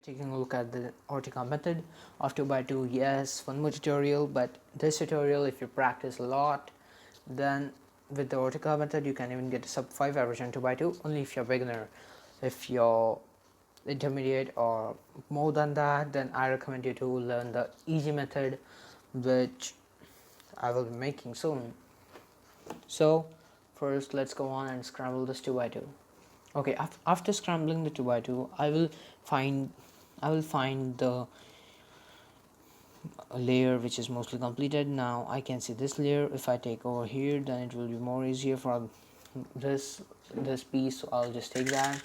Taking a look at the Ortega method of 2 by 2. Yes, one more tutorial, but this tutorial, if you practice a lot, then with the Ortega method you can even get a sub 5 average on 2 by 2 only if you're beginner. If you're intermediate or more than that, then I recommend you to learn the easy method, which I will be making soon. So first let's go on and scramble this 2 by 2. Okay, after scrambling the 2 by 2, I will find the layer which is mostly completed. Now I can see this layer. If I take over here, then it will be more easier for this piece. So I'll just take that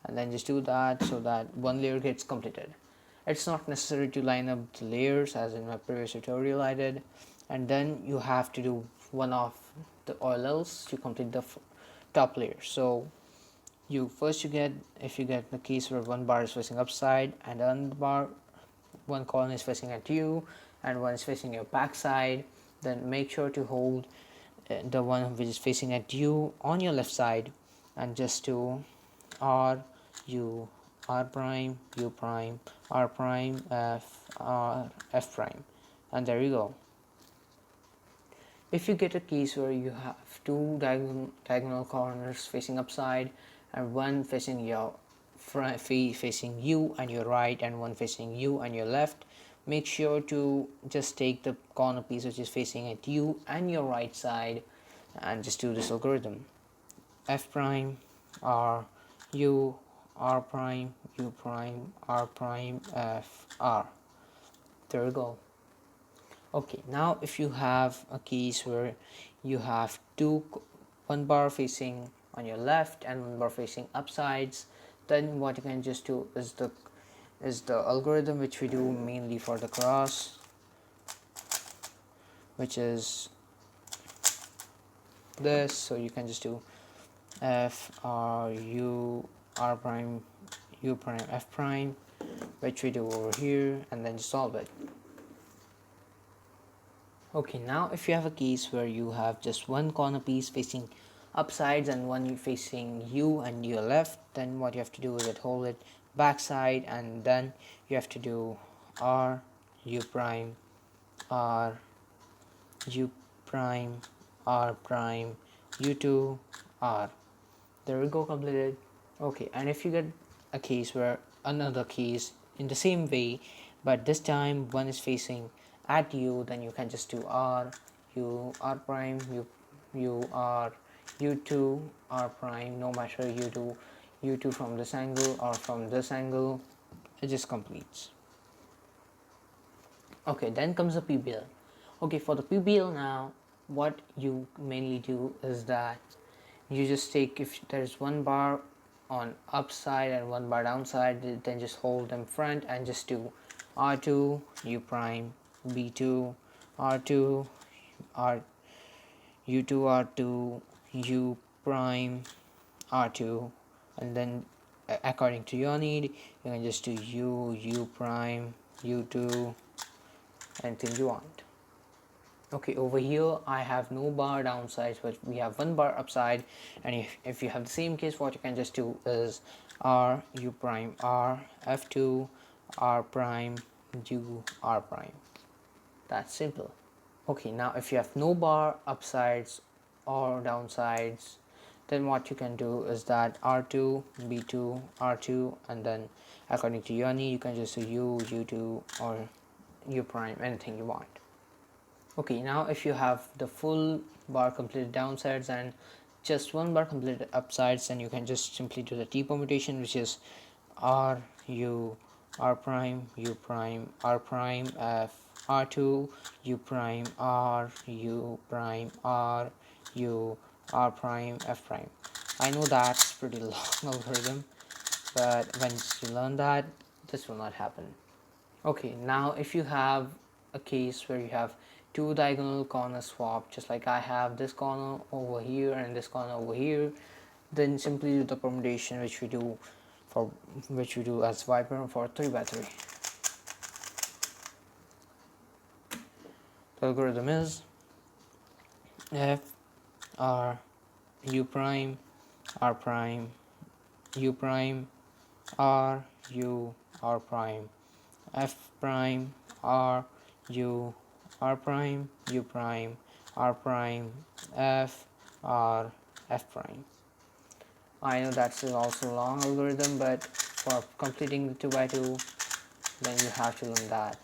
and then just do that so that one layer gets completed. It's not necessary to line up the layers as in my previous tutorial I did, and then you have to do one of the OLLs to complete the top layer. So if you get the case where one bar is facing upside and the bar one column is facing at you and one is facing your back side, then make sure to hold the one which is facing at you on your left side and just do R U R prime U prime R prime F R F prime, and there you go. If you get a case where you have two diagonal corners facing upside and one facing your front facing you and your right and one facing you and your left, make sure to just take the corner piece which is facing at you and your right side and just do this algorithm: F prime R U R prime U prime R prime F R. There you go. Okay, now if you have a case where you have one bar facing on your left and one bar facing upsides, then what you can just do is the algorithm which we do mainly for the cross, which is this. So you can just do F R U R prime U prime F prime, which we do over here, and then just solve it. Okay, now if you have a case where you have just one corner piece facing upsides and one facing you and your left, then what you have to do is hold it backside and then you have to do R U prime R U prime R prime U2 R. There we go, completed. Okay, and if you get a case where another case in the same way, but this time one is facing at you, then you can just do R U R prime U R U2 R prime. No matter you do U2 from this angle or from this angle, it just completes. Okay, then comes the PBL. Okay, for the PBL now, what you mainly do is that you just take, if there's one bar on upside and one bar downside, then just hold them front and just do R2 U prime B2 R2 R U2 R2 U prime R2, and then according to your need you can just do U prime U2, anything you want. Okay, over here I have no bar downsides, but we have one bar upside, and if you have the same case, what you can just do is R U prime R F2 R prime U R prime. That's simple. Okay, now if you have no bar upsides or downsides, then what you can do is that R2 B2 R2, and then according to your need you can just do U2 or U prime, anything you want. Okay, now if you have the full bar completed downsides and just one bar completed upsides, then you can just simply do the T permutation, which is R U R prime U prime R prime F R2 U prime R U prime R U R prime F prime. I know that's pretty long algorithm, but once you learn that, this will not happen. Okay, now if you have a case where you have two diagonal corners swapped, just like I have this corner over here and this corner over here, then simply do the permutation which we do as Viper for 3 by 3. The algorithm is F R U prime R prime U prime R U, R prime, F prime, R, U, R prime, U prime, R prime, F, R, F prime. I know that's also a long algorithm, but for completing the 2 by 2, then you have to learn that.